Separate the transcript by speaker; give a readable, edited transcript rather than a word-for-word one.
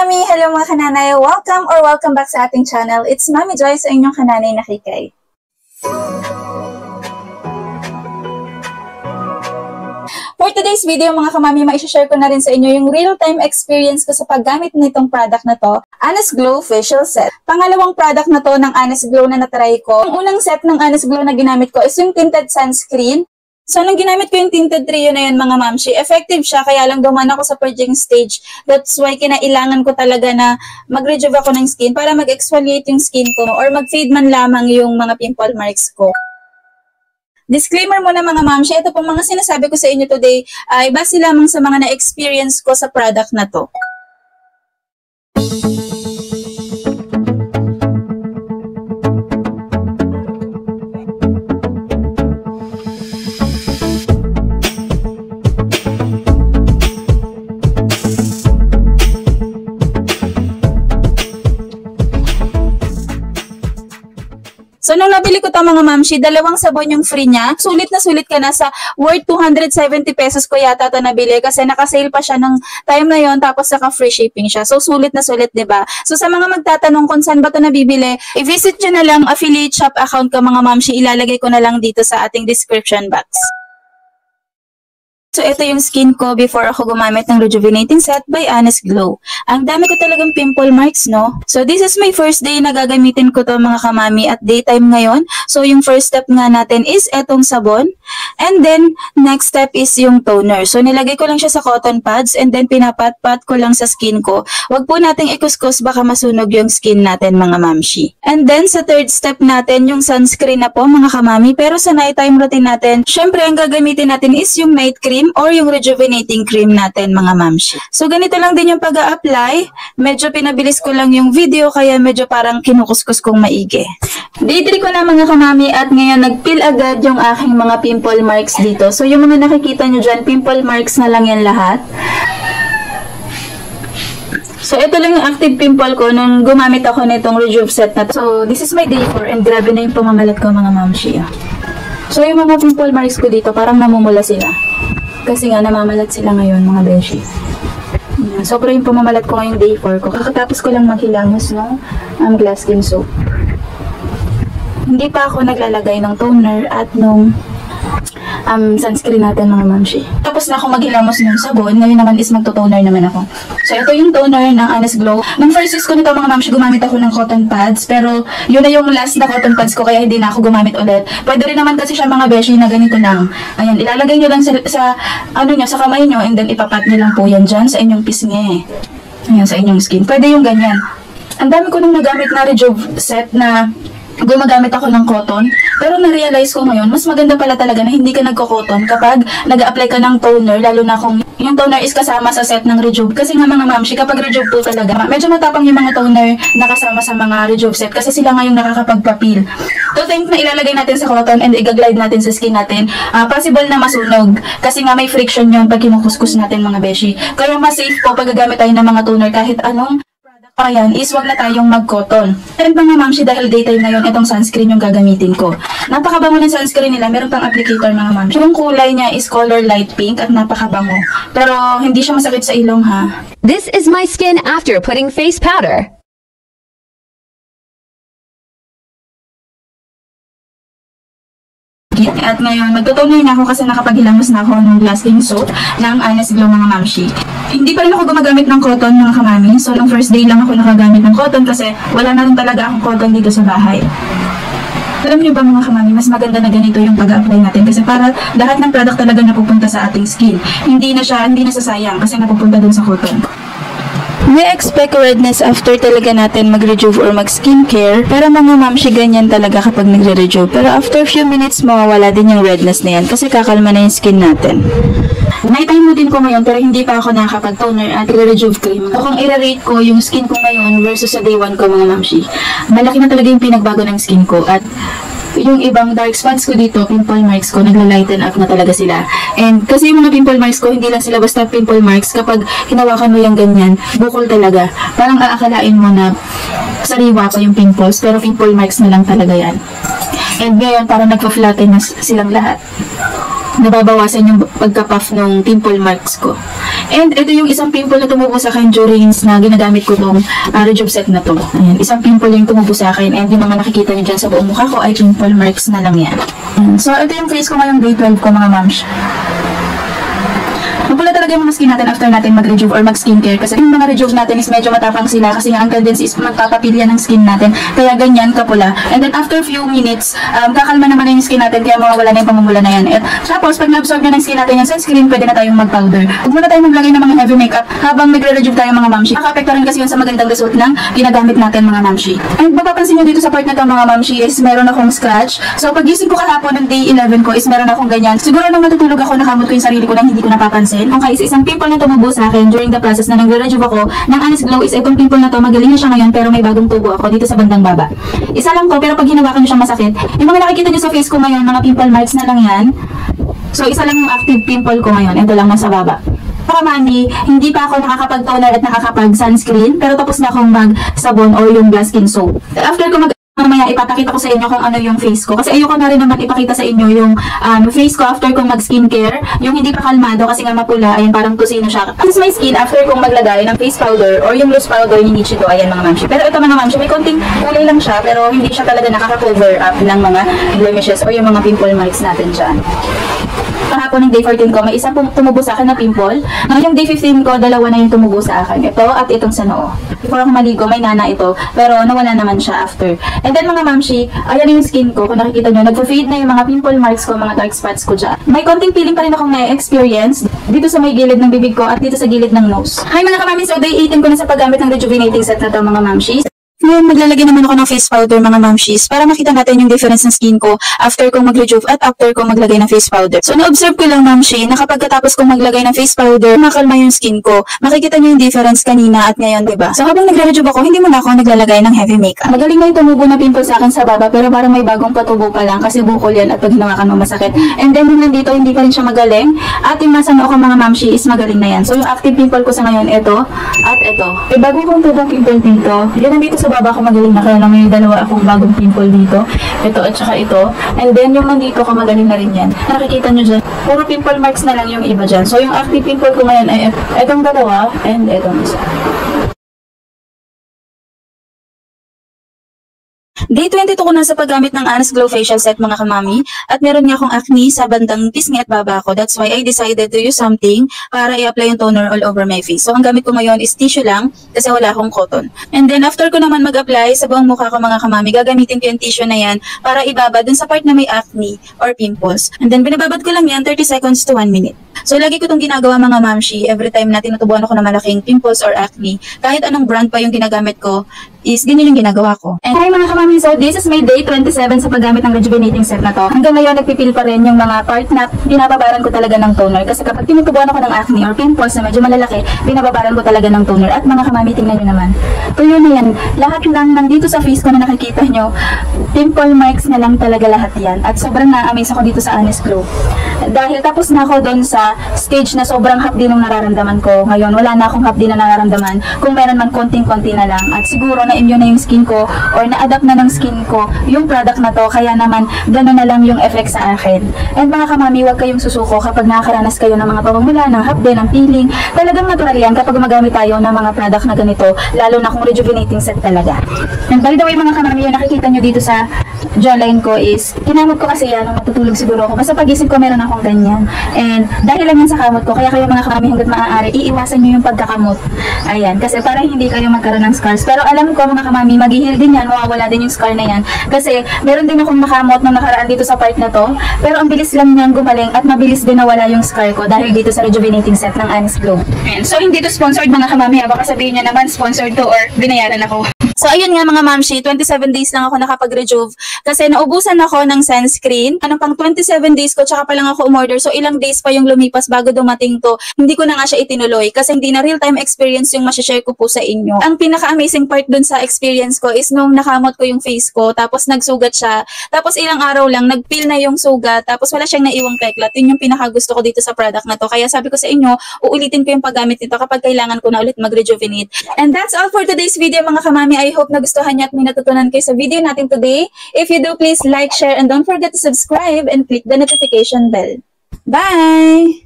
Speaker 1: Mami! Hello mga kananay! Welcome back sa ating channel. It's Mami Joy sa inyong kananay na Kikay. For today's video mga kamami, ma-share ko na rin sa inyo yung real-time experience ko sa paggamit nitong product na to, Honest Glow Facial Set. Pangalawang product na to ng Honest Glow na natry ko. Ang unang set ng Honest Glow na ginamit ko is yung tinted sunscreen. So, nung ginamit ko yung tinted trio na yun mga mamshi, effective siya, kaya lang duman ako sa purging stage. That's why kinailangan ko talaga na mag-rejuve ako ng skin para mag-exfoliate yung skin ko or mag-fade man lamang yung mga pimple marks ko. Disclaimer muna mga mamshi, ito pong mga sinasabi ko sa inyo today ay base lamang sa mga na-experience ko sa product na to. So, nung nabili ko ito mga mamshi, dalawang sabon yung free niya. Sulit na sulit ka na sa worth 270 pesos ko yata ito nabili kasi nakasale pa siya ng time na yon tapos saka free shipping siya. So, sulit na sulit, diba? So, sa mga magtatanong kung saan ba ito nabibili, i-visit nyo na lang affiliate shop account ko mga mamshi. Ilalagay ko na lang dito sa ating description box. So, ito yung skin ko before ako gumamit ng Rejuvenating Set by Honest Glow. Ang dami ko talagang pimple marks, no? So, this is my first day na gagamitin ko to mga kamami at daytime ngayon. So, yung first step nga natin is etong sabon. And then, next step is yung toner. So, nilagay ko lang siya sa cotton pads and then pinapat-pat ko lang sa skin ko. Huwag po nating ikuskus baka masunog yung skin natin mga mamshi. And then, sa third step natin, yung sunscreen na po mga kamami. Pero sa nighttime routine natin, syempre ang gagamitin natin is yung night cream or yung rejuvenating cream natin mga mamshi. So ganito lang din yung pag-a-apply. Medyo pinabilis ko lang yung video kaya medyo parang kinukuskus kong maigi. Day 3 ko na mga kamami at ngayon nag-peel agad yung aking mga pimple marks dito. So yung mga nakikita nyo dyan, pimple marks na lang yan lahat. So, ito lang yung active pimple ko nung gumamit ako nitong Rejuve set na to. So, this is my day 4 and grabe na yung pamamalat ko mga mamshi. So, yung mga pimple marks ko dito, parang namumula sila. Kasi nga, namamalat sila ngayon, mga beshi. Sobra yung pumamalat ko ngayong day 4 ko. Kakatapos ko lang maghilamos ng glass skin soap. Hindi pa ako naglalagay ng toner at nung sunscreen natin mga mamshi. Tapos na ako maghilamos ng sabon. Ngayon naman is magto-toner naman ako. So, ito yung toner ng Honest Glow. Nung first use ko nito mga mamshi, gumamit ako ng cotton pads. Pero, yun na yung last na cotton pads ko kaya hindi na ako gumamit ulit. Pwede rin naman kasi siya mga beshi na ganito lang. Ayan, ilalagay nyo lang sa kamay nyo and then ipapat nyo lang po yan dyan sa inyong pisngi. Ayan, sa inyong skin. Pwede yung ganyan. Ang dami ko nung nagamit na Rejuve set na gumagamit ako ng cotton, pero na-realize ko ngayon, mas maganda pala talaga na hindi ka nagko-cotton kapag nag-a-apply ka ng toner, lalo na kung yung toner is kasama sa set ng Rejuve. Kasi nga mga mamshi, kapag Rejuve po talaga, medyo matapang yung mga toner na kasama sa mga Rejuve set kasi sila nga yung nakakapagpapil. To think na ilalagay natin sa cotton and i-glide natin sa skin natin, possible na masunog kasi nga may friction yun pag kinukuskus natin mga beshi. Kaya mas safe po pag gagamit tayo ng mga toner kahit anong ayan, is wag na tayong mag-cotton. And mga mamshi, dahil daytime ngayon, itong sunscreen yung gagamitin ko. Napakabango ng sunscreen nila. Meron pang applicator mga mamshi. Yung kulay niya is color light pink at napakabango. Pero hindi siya masakit sa ilong ha.
Speaker 2: This is my skin after putting face powder.
Speaker 1: At ngayon, magtutuloy na ako kasi nakapaghilamos na ako ng glass skin soap ng Honest Glow mga mamshi. Hindi pa rin ako gumagamit ng cotton mga kamami. So, nung first day lang ako nakagamit ng cotton kasi wala na rin talaga akong cotton dito sa bahay. Alam niyo ba mga kamami, mas maganda na ganito yung pag-apply natin kasi para lahat ng product talaga napupunta sa ating skin. Hindi na sasayang kasi napupunta dun sa cotton. May expect redness after talaga natin mag-rejuve or mag-skincare. Pero mga mamshi, ganyan talaga kapag nagre-rejuve. Pero after few minutes, mawawala din yung redness na yan kasi kakalma na yung skin natin. Nighttime routine ko ngayon pero hindi pa ako nakakapag-toner at re-rejuve cream. So, kung i-rate ko yung skin ko ngayon versus sa day 1 ko mga mamshi, malaki na talaga yung pinagbago ng skin ko at yung ibang dark spots ko dito, pimple marks ko, nagla-lighten up na talaga sila. And kasi yung mga pimple marks ko, hindi lang sila basta pimple marks. Kapag hinawakan mo yung ganyan, bukol talaga. Parang aakalain mo na sariwa pa yung pimples, pero pimple marks na lang talaga yan. And ngayon, parang nagpa-flatten na silang lahat. Nababawasan yung pagka-puff ng pimple marks ko. And ito yung isang pimple na tumubo sa akin during na ginagamit ko tong Rejuve set na to. Ayan, isang pimple yung tumubo sa akin and yung mga nakikita nyo dyan sa buong mukha ko ay pimple marks na lang yan. So ito yung face ko ngayong day 12 ko mga moms. Mapula talaga yung mga skin natin after natin mag-rejuve or mag-skincare kasi yung mga rejuve natin is medyo matapang sila kasi nga ang tendency is magpapapilya ng skin natin kaya ganyan kapula. And then after few minutes, kakalma naman na yung skin natin kaya mawawala na yung pamumula na yan. At tapos pag na-absorb na ng skin natin yung sunscreen, pwede na tayong mag-powder. Huwag muna tayong maglagay ng mga heavy makeup habang nagre-rejuve tayo mga mamshi. Nakaka-apekto rin kasi yun sa magandang result ng ginagamit natin mga mamshi. And mapapansin nyo dito sa part na to mga mamshi is meron akong scratch. So pag gising ko kahapon ng day 11 ko is meron akong ganyan. Siguro nung matutulog ako nakamot ko yung sarili ko nang hindi ko napapansin. Okay, isang pimple na tumubo sa akin during the process na nagre-rejuve ako ng Honest Glow is itong pimple na to, magaling na siya ngayon pero may bagong tubo ako dito sa bandang baba. Isa lang to pero pag hinawakan nyo siyang masakit. Yung mga nakikita nyo sa face ko ngayon, mga pimple marks na lang yan. So isa lang yung active pimple ko ngayon, ito lang nasa baba. Para mani, hindi pa ako nakakapag-toner at nakakapag-sunscreen pero tapos na akong mag-sabon o yung glass skin soap. After ko mamaya ipapakita ko sa inyo kung ano yung face ko. Kasi ayoko na rin naman ipakita sa inyo yung face ko after kong mag-skincare. Yung hindi pa kalmado kasi nga mapula. Ayan, parang tusino siya. This is my skin after kong maglagay ng face powder or yung loose powder ni Nichito. Ayan mga mamshi. Pero ito mga mamshi, may konting kulay lang siya pero hindi siya talaga nakaka-cover up ng mga blemishes o yung mga pimple marks natin dyan. Kahapon ng day 14 ko, may isang tumubo sa akin na pimple. Ngayong day 15 ko, dalawa na yung tumubo sa akin. Ito at itong sa noo. Before ako maligo, may nana ito. Pero nawala naman siya after. And then mga mamshi, ayan yung skin ko. Kung nakikita nyo, nagpo-fade na yung mga pimple marks ko, mga dark spots ko dyan. May konting feeling pa rin akong na-experience dito sa may gilid ng bibig ko at dito sa gilid ng nose. Hi mga kamami, so day 18 ko na sa paggamit ng rejuvenating set na to mga mamshi. Ngayon, maglalagay naman ako ng face powder mga mamshis para makita natin yung difference ng skin ko after kong mag-rejuve at after kong maglagay ng face powder. So, na-observe ko lang mamshi na kapag katapos kong maglagay ng face powder, makalma yung skin ko. Makikita nyo yung difference kanina at ngayon, diba? So, habang nagre-rejuve ako, hindi muna ako naglalagay ng heavy makeup. Magaling na yung tumubo na pimple sa akin sa baba pero parang may bagong patubo pa lang kasi bukol yan at pag hinawakan mo masakit. And then, yung nandito, hindi pa rin siya magaling. At yung nasa noo ko mga mamshi is magaling na yan. So, yung active pimple ko sa ngayon, ito at ito. E, bago kong tubong pimple dito, yan nandito sa baba ko magaling na kaya lang may dalawa akong bagong pimple dito. Ito at saka ito. And then yung nandito ko magaling na rin yan. Nakikita nyo dyan, puro pimple marks na lang yung iba dyan. So yung active pimple ko ngayon ay itong dalawa and itong isa. Day 22 ko na sa paggamit ng Honest Glow Facial Set mga kamami at meron nga akong acne sa bandang pisngi at baba ko. That's why I decided to use something para i-apply yung toner all over my face. So ang gamit ko ngayon is tissue lang kasi wala akong cotton. And then after ko naman mag-apply sa buong mukha ko mga kamami, gagamitin ko yung tissue na yan para ibabad dun sa part na may acne or pimples. And then binababad ko lang yan 30 seconds to 1 minute. So lagi ko itong ginagawa mga mamshi every time na tinutubuan ako ng malaking pimples or acne. Kahit anong brand pa yung ginagamit ko, is ganyan yung ginagawa ko. And hi mga kamami, so this is my day 27 sa paggamit ng rejuvenating set na to. Hanggang ngayon nagpipil pa rin yung mga part na binababaran ko talaga ng toner. Kasi kapag tinutubuan ako ng acne or pimples na medyo malalaki, binababaran ko talaga ng toner. At mga kamami, tingnan nyo naman. Tuyo na yan. Lahat lang nandito sa face ko na nakikita nyo, pimple marks na lang talaga lahat yan. At sobrang na-amaze ako dito sa Honest Glow. Dahil tapos na ako doon sa stage na sobrang hapdi nung nararamdaman ko. Ngayon, wala na akong hapdi na nararamdaman. Kung meron man konting-konti na lang. At siguro na-immune na yung skin ko or na-adapt na ng skin ko yung product na to. Kaya naman, gano'n na lang yung effect sa akin. And mga kamami, huwag kayong susuko kapag nakakaranas kayo ng mga pamumula, ng hapdi, ng peeling. Talagang natural yan kapag magamit tayo ng mga product na ganito. Lalo na kung rejuvenating set talaga. And by the way mga kamami, yung nakikita nyo dito sa jawline ko is, kinamot ko kasi yan nung matutulog siguro ako. Basta pagising ko meron akong ganyan. And dahil lang yan sa kamot ko, kaya kayo mga kamami hanggat maaari, iiwasan nyo yung pagkakamot. Ayan, kasi para hindi kayo magkaroon ng scars. Pero alam ko mga kamami, mag-heal din yan, mawawala din yung scar na yan. Kasi meron din akong nakamot nung nakaraan dito sa part na to. Pero ang bilis lang niyang gumaling at mabilis din nawala yung scar ko dahil dito sa rejuvenating set ng Honest Glow. Ayan, so hindi to sponsored mga kamami, baka sabihin niya naman sponsored to or binayaran ako. So, ayun nga mga mamshi, 27 days lang ako nakapag-rejuve kasi naubusan ako ng sunscreen. Ano pang 27 days ko, tsaka pa lang ako umorder. So, ilang days pa yung lumipas bago dumating to. Hindi ko na nga siya itinuloy kasi hindi na real-time experience yung masashare ko po sa inyo. Ang pinaka-amazing part dun sa experience ko is nung nakamot ko yung face ko, tapos nagsugat siya. Tapos ilang araw lang, nag-peel na yung sugat, tapos wala siyang naiwang peklat. Yun yung pinaka-gusto ko dito sa product na to. Kaya sabi ko sa inyo, uulitin ko yung paggamit nito kapag kailangan ko na ulit mag-rejuvenate. And that's all for today's video mga kamami. I hope nagustuhan niyo at may natutunan kayo sa video natin today. If you do, please like, share, and don't forget to subscribe and click the notification bell. Bye!